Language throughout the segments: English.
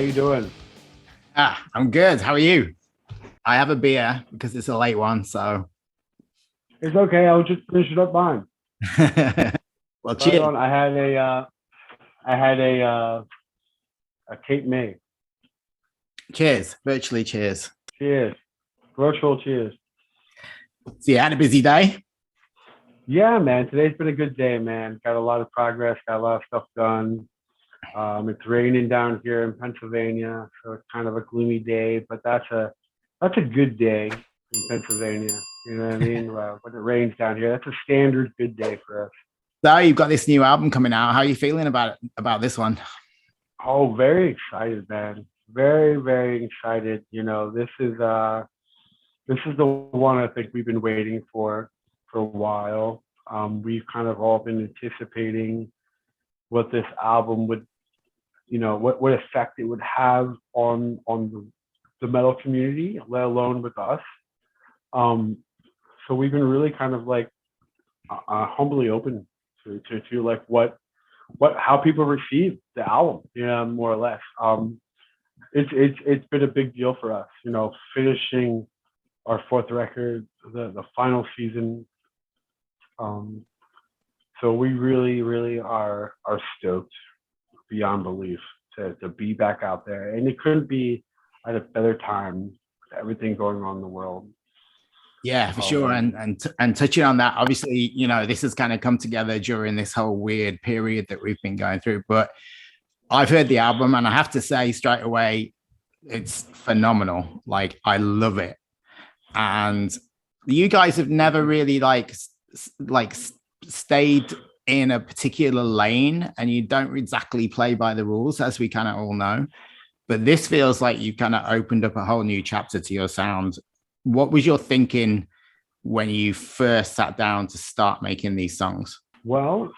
you doing? I'm good. How are you? I have a beer because it's a late one, so It's okay. I was just finishing up mine. well, Right cheers. on. I had a Cape May. Cheers. Virtually cheers. Cheers. Virtual cheers. So you had a busy day? Yeah, man. Today's been a good day, man. Got a lot of progress. Got a lot of stuff done. It's raining down here in Pennsylvania, so it's kind of a gloomy day, but that's a good day in Pennsylvania. You know what I mean? When it rains down here, that's a standard good day for us. So you've got this new album coming out. How are you feeling about this one? Oh, very excited, man. Very, very excited. This is the one I think we've been waiting for a while. We've kind of all been anticipating what this album would, what effect it would have on the metal community, let alone with us. So we've been really kind of like humbly open to like how people receive the album, more or less. It's been a big deal for us, finishing our fourth record, the final season. So we really, really are stoked beyond belief to be back out there, and it couldn't be at a better time with everything going on in the world. Yeah, for sure. And touching on that, obviously, this has kind of come together during this whole weird period that we've been going through. But I've heard the album, and I have to say straight away, it's phenomenal. Like, I love it. And you guys have never really like stayed in a particular lane, and you don't exactly play by the rules, as we kind of all know. But this feels like you've kind of opened up a whole new chapter to your sound. What was your thinking when you first sat down to start making these songs? Well,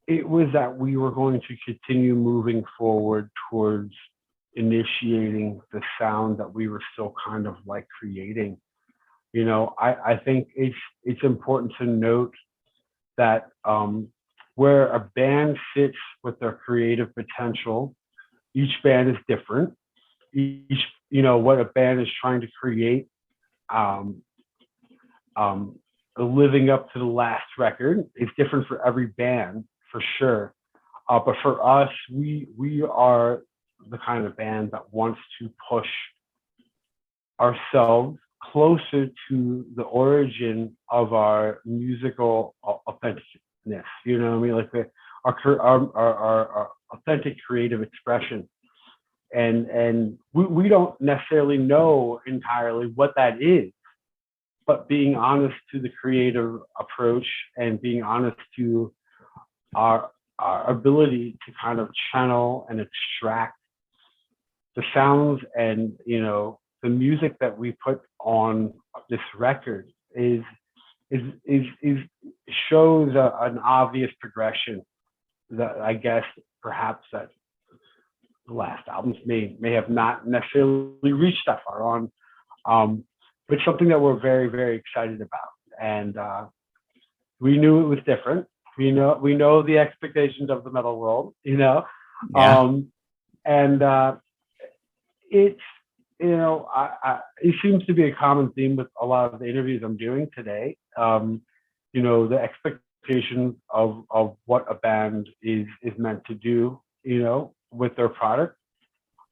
it was that we were going to continue moving forward towards initiating the sound that we were still kind of like creating. I think it's important to note that where a band sits with their creative potential, each band is different. What a band is trying to create, living up to the last record is different for every band, for sure. But for us, we are the kind of band that wants to push ourselves closer to the origin of our musical authenticness. You know what I mean? Like our authentic creative expression. And we don't necessarily know entirely what that is, but being honest to the creative approach and being honest to our ability to kind of channel and extract the sounds and the music that we put on this record is shows an obvious progression that I guess perhaps that the last albums may have not necessarily reached that far on, but it's something that we're very, very excited about. And we knew it was different. We know the expectations of the metal world, Yeah. And it's it seems to be a common theme with a lot of the interviews I'm doing today. The expectations of what a band is meant to do, with their product.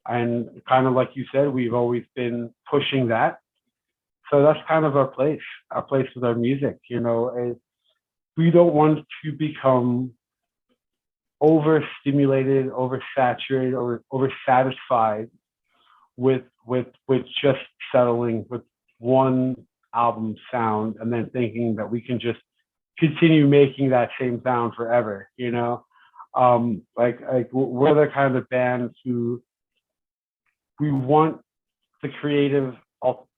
And kind of like you said, we've always been pushing that. So that's kind of our place with our music. We don't want to become overstimulated, oversaturated, or oversatisfied with just settling with one album sound and then thinking that we can just continue making that same sound forever. Like we're the kind of band who we want the creative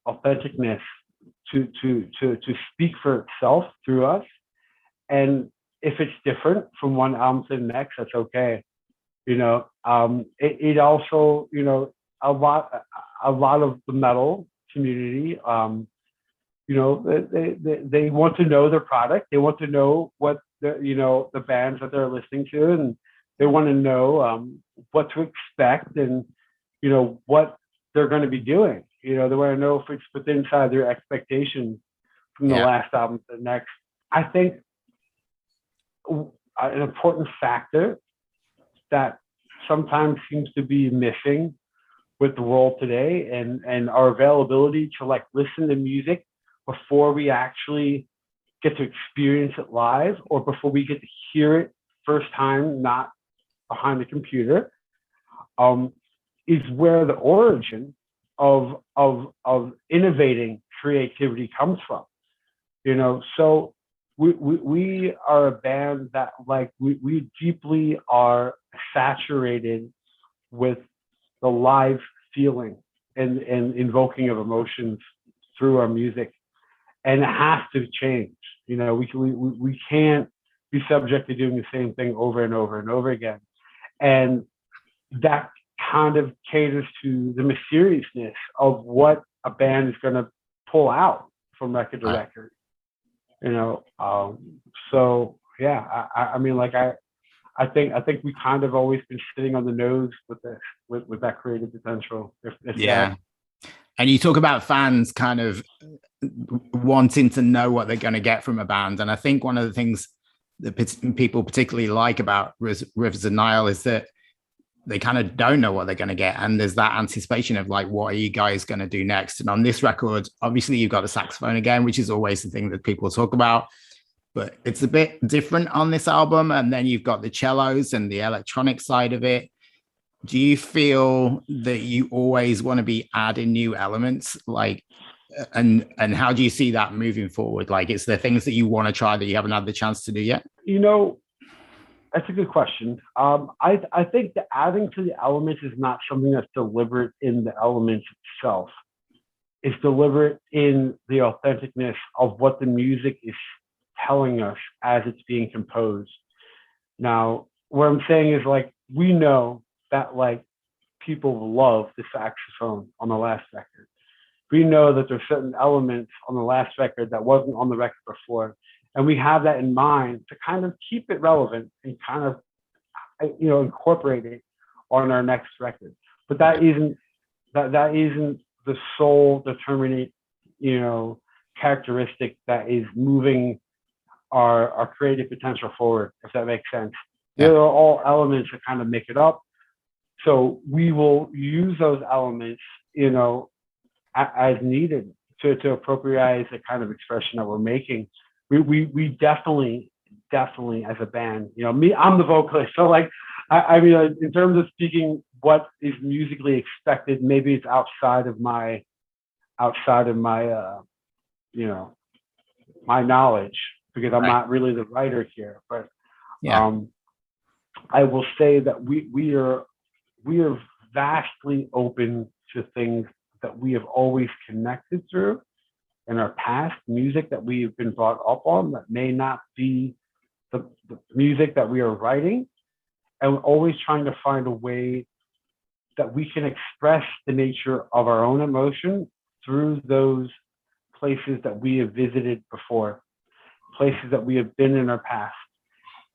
authenticness to speak for itself through us. And if it's different from one album to the next, that's okay. It also, a lot of the metal community, they want to know their product. They want to know what the bands that they're listening to, and They want to know what to expect and, what they're going to be doing. They want to know if it's within inside their expectations from the last album to the next. I think an important factor that sometimes seems to be missing with the world today and our availability to like listen to music before we actually get to experience it live or before we get to hear it first time, not behind the computer, is where the origin of innovating creativity comes from. So we are a band that like we deeply are saturated with the live feeling and invoking of emotions through our music, and it has to change. We can't be subject to doing the same thing over and over and over again, and that kind of caters to the mysteriousness of what a band is going to pull out from record to record. So yeah, I mean, like I think we kind of always been sitting on the nose with this, with that creative potential. And you talk about fans kind of wanting to know what they're going to get from a band, and I think one of the things that people particularly like about Rivers of Nihil is that they kind of don't know what they're going to get, and there's that anticipation of like, what are you guys going to do next? And on this record, obviously you've got the saxophone again, which is always the thing that people talk about, but it's a bit different on this album. And then you've got the cellos and the electronic side of it. Do you feel that you always want to be adding new elements, like, and how do you see that moving forward? Like, is there things that you want to try that you haven't had the chance to do yet? That's a good question. I think the adding to the elements is not something that's deliberate in the elements itself. It's deliberate in the authenticness of what the music is telling us as it's being composed. Now, what I'm saying is, like, we know that like people love the saxophone on the last record. We know that there's certain elements on the last record that wasn't on the record before. And we have that in mind to kind of keep it relevant and kind of, incorporate it on our next record. But that isn't the sole determinate, characteristic that is moving our creative potential forward, if that makes sense. Yeah. There are all elements that kind of make it up. So we will use those elements, as needed to appropriate the kind of expression that we're making. We definitely as a band, I'm the vocalist. So like, I mean, in terms of speaking what is musically expected, maybe it's outside of my, my knowledge, because I'm not really the writer here, but I will say that we are vastly open to things that we have always connected through in our past, music that we've been brought up on that may not be the music that we are writing, and we're always trying to find a way that we can express the nature of our own emotion through those places that we have visited before, places that we have been in our past,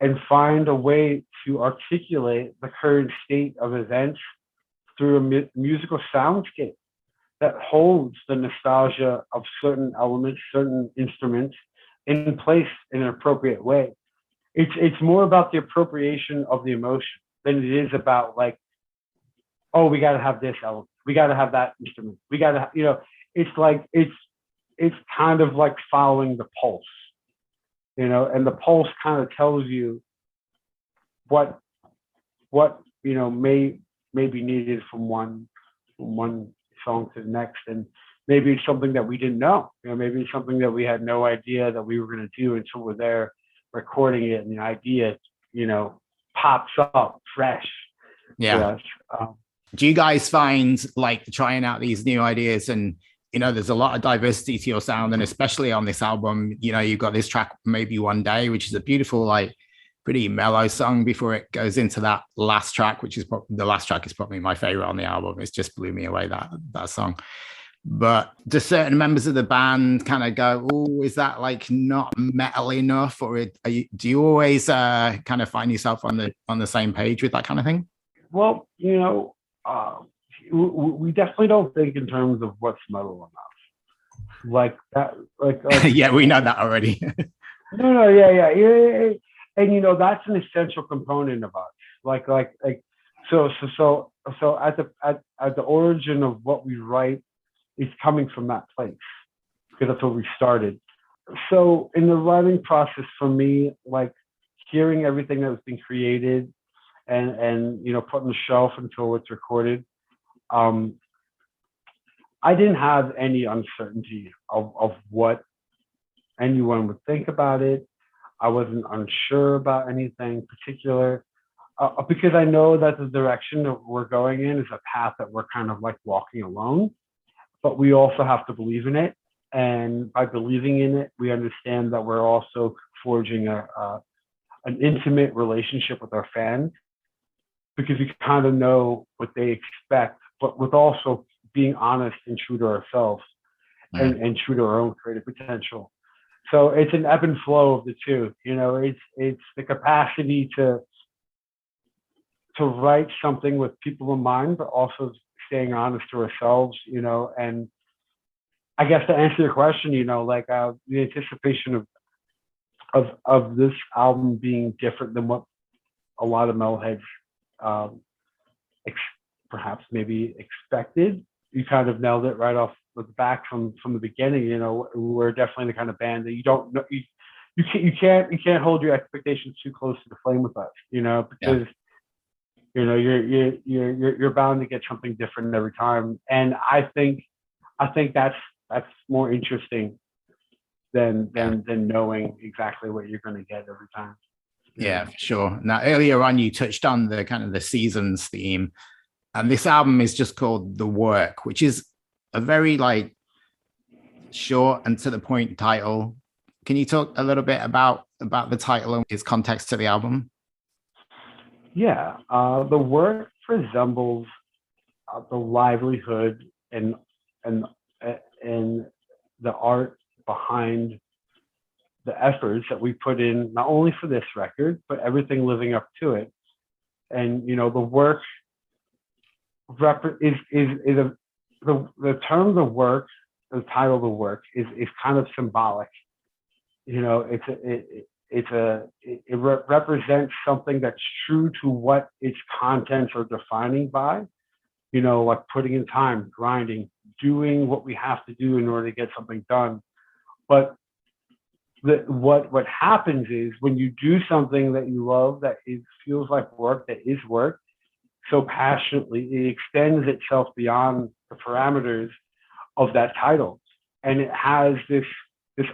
and find a way to articulate the current state of events through a musical soundscape that holds the nostalgia of certain elements, certain instruments in place in an appropriate way. It's more about the appropriation of the emotion than it is about like, oh, we got to have this element, we got to have that instrument, we got to, it's like, it's kind of like following the pulse, and the pulse kind of tells you what may be needed from one song to the next. And maybe it's something that we didn't know, maybe it's something that we had no idea that we were going to do until we're there recording it, and the idea pops up fresh. Do you guys find like trying out these new ideas, and there's a lot of diversity to your sound, and especially on this album, you've got this track Maybe One Day, which is a beautiful, like, pretty mellow song before it goes into that last track, which is the last track is probably my favorite on the album. It's just blew me away, that song. but do certain members of the band kind of go, oh, is that like not metal enough? Or do you always kind of find yourself on the same page with that kind of thing? Well, we definitely don't think in terms of what's metal enough. Like that, like yeah, we know that already. No, yeah. And that's an essential component of us. So at the origin of what we write is coming from that place, because that's where we started. So in the writing process for me, like hearing everything that was being created and put on the shelf until it's recorded, I didn't have any uncertainty of what anyone would think about it. I wasn't unsure about anything particular, because I know that the direction that we're going in is a path that we're kind of like walking alone, but we also have to believe in it. And by believing in it, we understand that we're also forging an intimate relationship with our fans, because we kind of know what they expect, but with also being honest and true to ourselves, and true to our own creative potential. So it's an ebb and flow of the two. It's the capacity to write something with people in mind, but also staying honest to ourselves. And I guess to answer your question, the anticipation of this album being different than what a lot of metalheads perhaps maybe expected. You kind of nailed it right off the back from the beginning. We're definitely the kind of band that you don't know, you can't hold your expectations too close to the flame with us, because you're bound to get something different every time. And I think that's more interesting than knowing exactly what you're going to get every time. Yeah, for sure. Now, earlier on, you touched on the kind of the seasons theme, and this album is just called The Work, which is a very like short and to the point title. Can you talk a little bit about the title and its context to the album? Yeah, The Work resembles the livelihood and the art behind the efforts that we put in, not only for this record, but everything living up to it. And the work the term "the work," the title "the work" is kind of symbolic. It represents something that's true to what its contents are defining by. Like putting in time, grinding, doing what we have to do in order to get something done. But what happens is when you do something that you love, that feels like work, that is work, so passionately, it extends itself beyond the parameters of that title, and it has this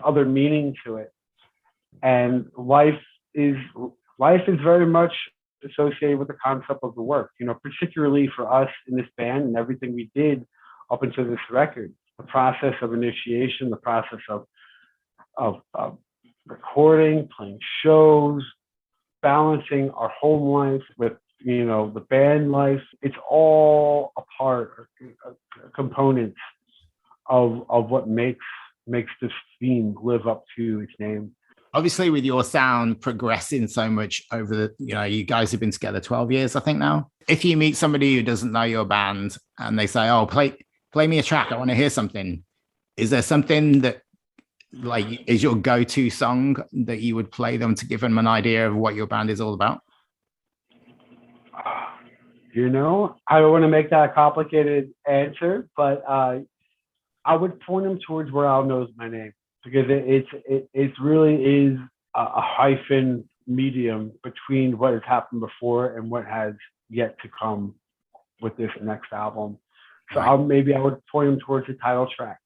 other meaning to it. And life is very much associated with the concept of the work. Particularly for us in this band and everything we did up until this record, the process of initiation, the process of recording, playing shows, balancing our home life with the band life. It's all a part, components of what makes this theme live up to its name. Obviously, with your sound progressing so much over the, you guys have been together 12 years, I think now. If you meet somebody who doesn't know your band and they say, "Oh, play me a track, I want to hear something," is there something that like is your go-to song that you would play them to give them an idea of what your band is all about? I don't want to make that a complicated answer, but I would point them towards Where Al Knows My Name, because it really is a hyphen medium between what has happened before and what has yet to come with this next album. So I would point them towards the title track,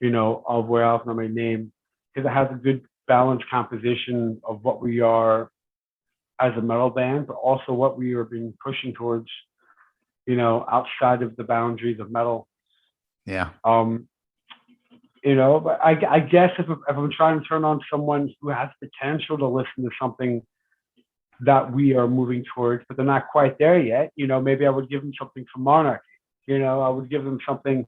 of Where Al Knows My Name, because it has a good balanced composition of what we are as a metal band, but also what we are being pushing towards, outside of the boundaries of metal. Yeah. But I guess if I'm trying to turn on someone who has potential to listen to something that we are moving towards, but they're not quite there yet, maybe I would give them something from Monarchy. I would give them something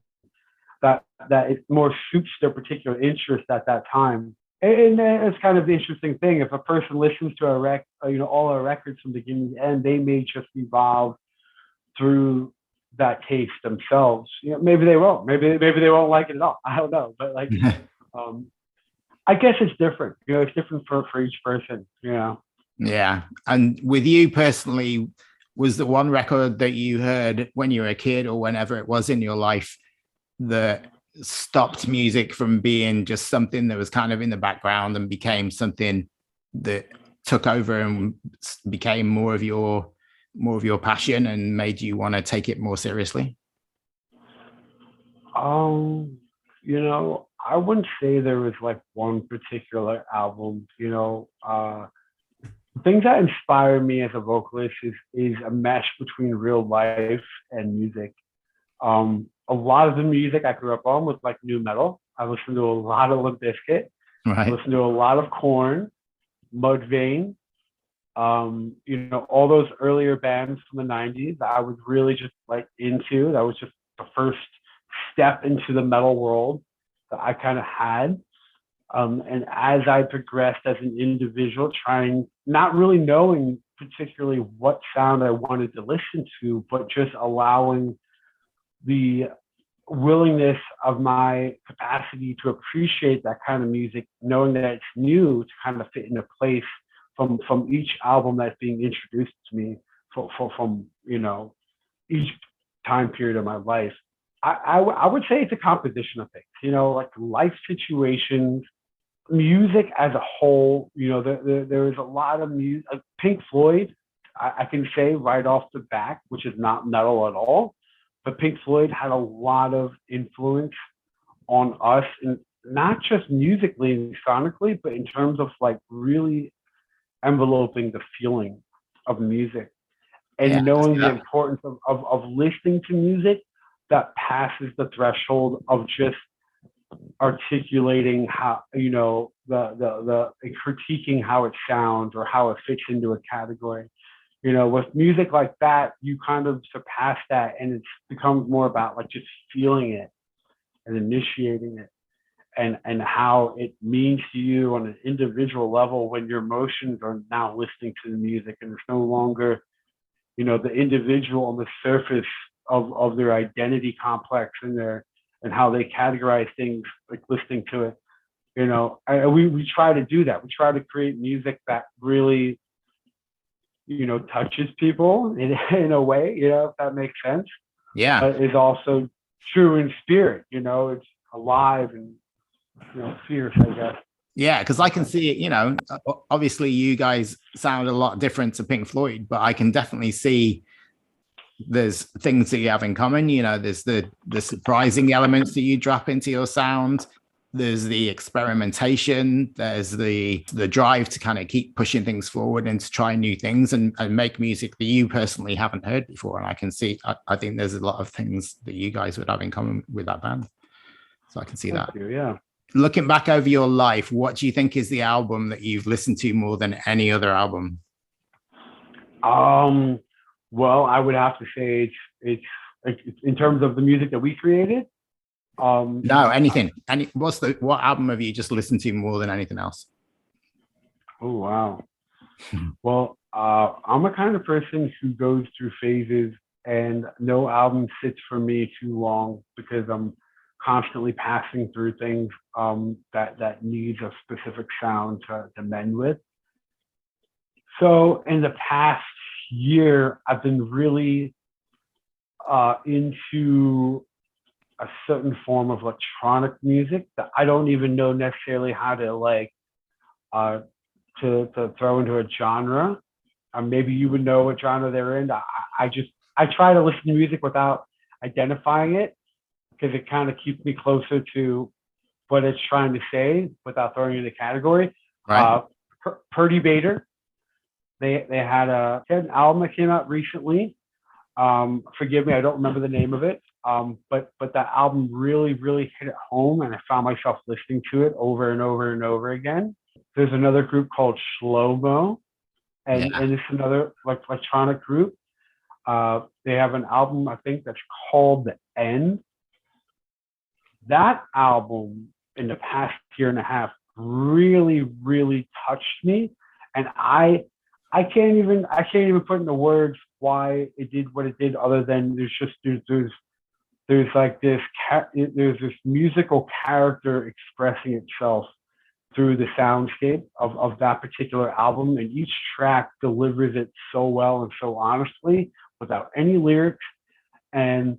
that it more suits their particular interest at that time. And it's kind of the interesting thing. If a person listens to all our records from beginning to end, they may just evolve through that taste themselves. Maybe they won't. Maybe they won't like it at all. I don't know. But like, I guess it's different. It's different for each person. Yeah. And with you personally, was the one record that you heard when you were a kid or whenever it was in your life that stopped music from being just something that was kind of in the background and became something that took over and became more of your passion and made you want to take it more seriously? I wouldn't say there was like one particular album. Things that inspire me as a vocalist is a mesh between real life and music. A lot of the music I grew up on was like new metal. I listened to a lot of Limp Bizkit. Right. I listened to a lot of Korn, Mudvayne. All those earlier bands from the 90s that I was really just like into. That was just the first step into the metal world that I kind of had. And as I progressed as an individual, not really knowing particularly what sound I wanted to listen to, but just allowing the willingness of my capacity to appreciate that kind of music, knowing that it's new, to kind of fit into place from each album that's being introduced to me from each time period of my life. I would say it's a composition of things, like life situations, music as a whole. There is a lot of music. Pink Floyd, I can say right off the bat, which is not metal at all, but Pink Floyd had a lot of influence on us, and not just musically and sonically, but in terms of like really enveloping the feeling of music and knowing the importance of listening to music that passes the threshold of just articulating how, the critiquing how it sounds or how it fits into a category. With music like that, you kind of surpass that, and it becomes more about like just feeling it and initiating it, and how it means to you on an individual level when your emotions are now listening to the music, and it's no longer, the individual on the surface of their identity complex and how they categorize things, like listening to it. We try to do that. We try to create music that really touches people in a way, if that makes sense. Yeah. But is also true in spirit, it's alive and, fierce, I guess. Yeah, because I can see it, obviously you guys sound a lot different to Pink Floyd, but I can definitely see there's things that you have in common. There's the surprising elements that you drop into your sound. There's the experimentation. There's the drive to kind of keep pushing things forward and to try new things and make music that you personally haven't heard before. And I can see, I think there's a lot of things that you guys would have in common with that band. So I can see that. Thank you, yeah. Looking back over your life, what do you think is the album that you've listened to more than any other album? Well, I would have to say it's in terms of the music that we created. No, anything. What album have you just listened to more than anything else? Oh, wow. Well, I'm a kind of person who goes through phases, and no album sits for me too long because I'm constantly passing through things that needs a specific sound to mend with. So in the past year, I've been really into a certain form of electronic music that I don't even know necessarily how to to throw into a genre. Maybe you would know what genre they're in. I try to listen to music without identifying it, because it kind of keeps me closer to what it's trying to say without throwing it in a category. Right. Purdy Bader, they had an album that came out recently. Forgive me, I don't remember the name of it. But that album really, really hit it home, and I found myself listening to it over and over and over again. There's another group called Slow-Mo, and it's another electronic group. They have an album, I think, that's called The End. that album in the past year and a half really, really touched me. And I can't even put into words why it did what it did, other than there's like there's this musical character expressing itself through the soundscape of that particular album, and each track delivers it so well and so honestly without any lyrics. And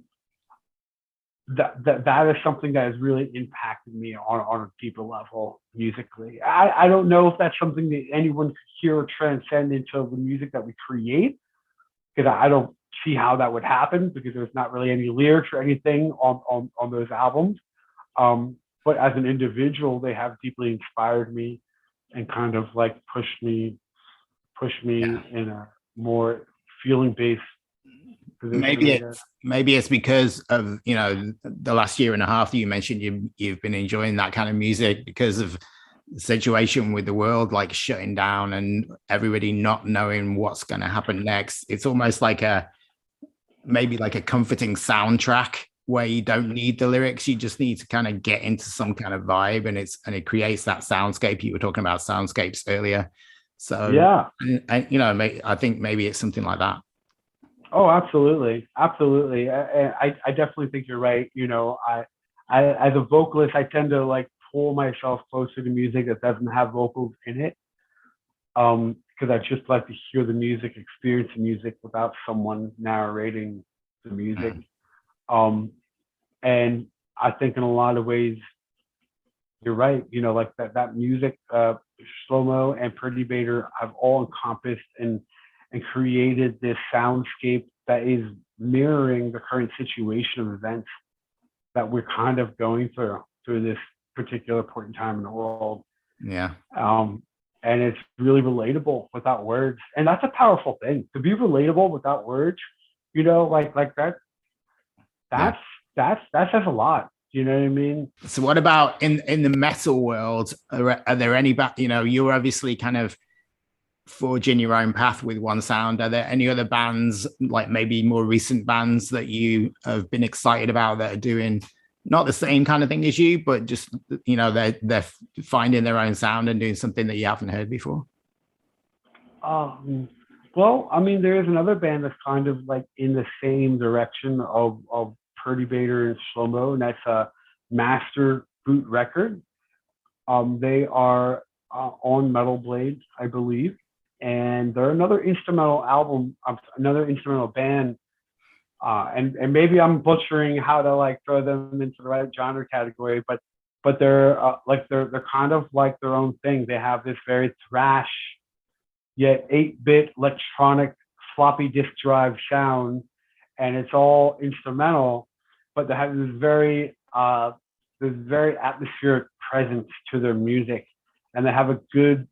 that is something that has really impacted me on a deeper level musically. I don't know if that's something that anyone could hear or transcend into the music that we create, because I don't see how that would happen, because there's not really any lyrics or anything on those albums. But as an individual, they have deeply inspired me and kind of like pushed me in a more feeling based position. Maybe it's because of, you know, the last year and a half that you mentioned you've been enjoying that kind of music because of the situation with the world like shutting down and everybody not knowing what's going to happen next. It's almost like maybe like a comforting soundtrack where you don't need the lyrics, you just need to kind of get into some kind of vibe, and it creates that soundscape. You were talking about soundscapes earlier, so yeah, and you know, I think maybe it's something like that. Oh, absolutely, absolutely. I definitely think you're right. You know, I as a vocalist, I tend to like pull myself closer to music that doesn't have vocals in it, because I just like to hear the music, experience the music without someone narrating the music. And I think in a lot of ways, you're right. You know, like that music, Slow-Mo and Pretty Bader have all encompassed and created this soundscape that is mirroring the current situation of events that we're kind of going through this particular point in time in the world. Yeah. And it's really relatable without words. And that's a powerful thing, to be relatable without words, you know, like that says a lot. You know what I mean? So what about in the metal world? Are there any, you know, you're obviously kind of forging your own path with one sound. Are there any other bands, like maybe more recent bands, that you have been excited about that are doing not the same kind of thing as you, but just, you know, they're finding their own sound and doing something that you haven't heard before? Well, I mean, there is another band that's kind of like in the same direction of Pretty Bader and Slow-Mo, and that's Master Boot Record. They are on Metal Blade, I believe, and they're another instrumental album, another instrumental band. And maybe I'm butchering how to like throw them into the right genre category, but they're they're kind of like their own thing. They have this very thrash yet 8-bit electronic floppy disk drive sound, and it's all instrumental, but they have this very atmospheric presence to their music, and they have a good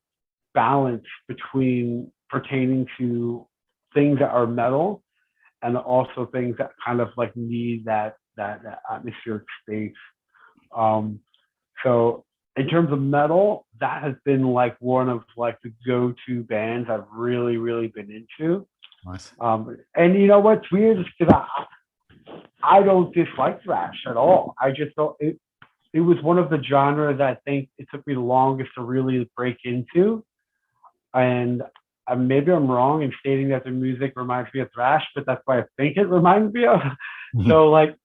balance between pertaining to things that are metal and also things that kind of like need that atmospheric space. So in terms of metal, that has been like one of like the go-to bands I've really, really been into. Nice. And you know what's weird is because I don't dislike thrash at all. I just don't. It was one of the genres I think it took me the longest to really break into. And maybe I'm wrong in stating that the music reminds me of thrash, but that's what I think it reminds me of. So like,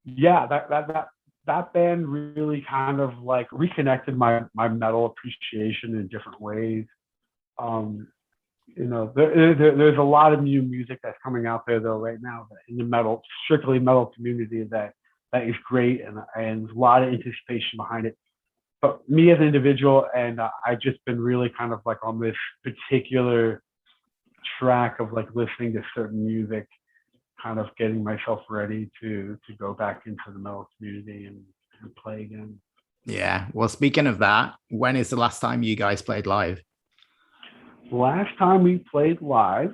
yeah, that band really kind of like reconnected my metal appreciation in different ways. You know, there's a lot of new music that's coming out there though right now in the strictly metal community that is great, and a lot of anticipation behind it. But me as an individual, and I've just been really kind of like on this particular track of like listening to certain music, kind of getting myself ready to go back into the metal community and play again. Yeah. Well, speaking of that, when is the last time you guys played live? Last time we played live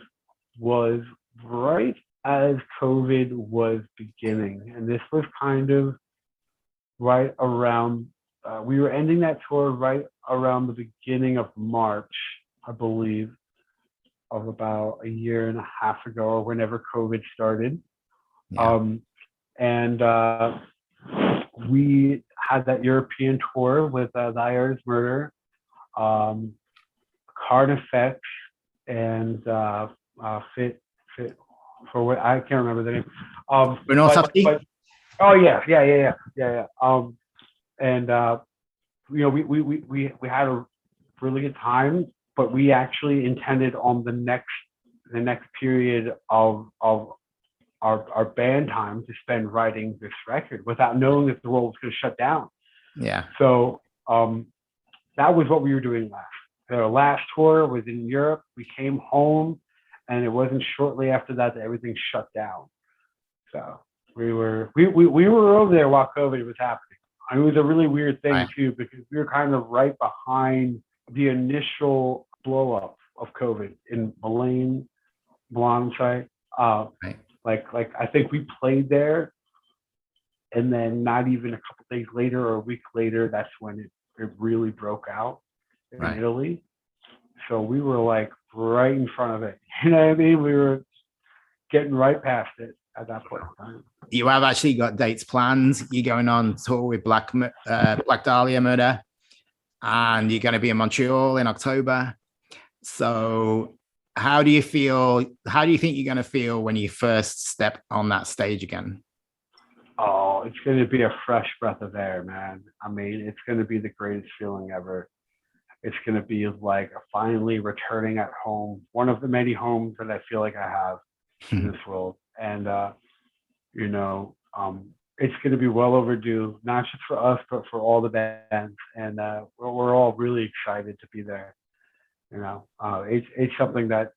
was right as COVID was beginning, and this was kind of right around. We were ending that tour right around the beginning of March, I believe, of about a year and a half ago, or whenever COVID started. Yeah. And we had that European tour with the Irish Murder, Carnifex, and fit for what I can't remember the name. But oh yeah. And we had a really good time, but we actually intended on the next period of our band time to spend writing this record without knowing that the world was going to shut down. Yeah. So that was what we were doing last. The last tour was in Europe. We came home, and it wasn't shortly after that everything shut down. So we were over there while COVID was happening. And it was a really weird thing too, because we were kind of right behind the initial blow up of COVID in Milan site. Like I think we played there, and then not even a couple days later or a week later, that's when it really broke out in Italy. So we were like right in front of it. You know what I mean? We were getting right past it at that point in time. You have actually got dates planned. You're going on tour with Black Dahlia Murder, and you're going to be in Montreal in October. So how do you think you're going to feel when you first step on that stage again? Oh, it's going to be a fresh breath of air, man. I mean, it's going to be the greatest feeling ever. It's going to be like finally returning at home, one of the many homes that I feel like I have in this world. And, it's going to be well overdue, not just for us, but for all the bands. And we're all really excited to be there. It's something that,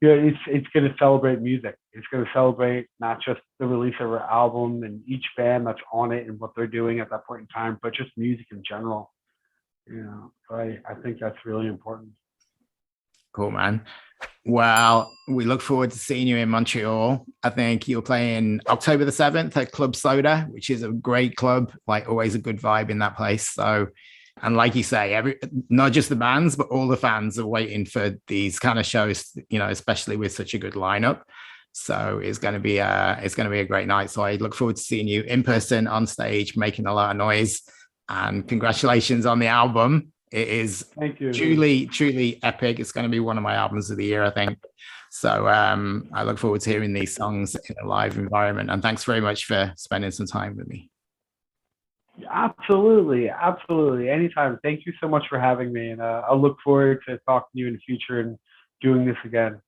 it's going to celebrate music. It's going to celebrate not just the release of our album and each band that's on it and what they're doing at that point in time, but just music in general. I think that's really important. Cool, man. Well, we look forward to seeing you in Montreal. I think you're playing October the 7th at Club Soda, which is a great club, like always a good vibe in that place. So, and like you say, not just the bands, but all the fans are waiting for these kind of shows, especially with such a good lineup. So it's going to be a great night. So I look forward to seeing you in person on stage, making a lot of noise. And congratulations on the album. It is truly epic. It's going to be one of my albums of the year, I think. So I look forward to hearing these songs in a live environment. And thanks very much for spending some time with me. Absolutely. Anytime. Thank you so much for having me. And I look forward to talking to you in the future and doing this again.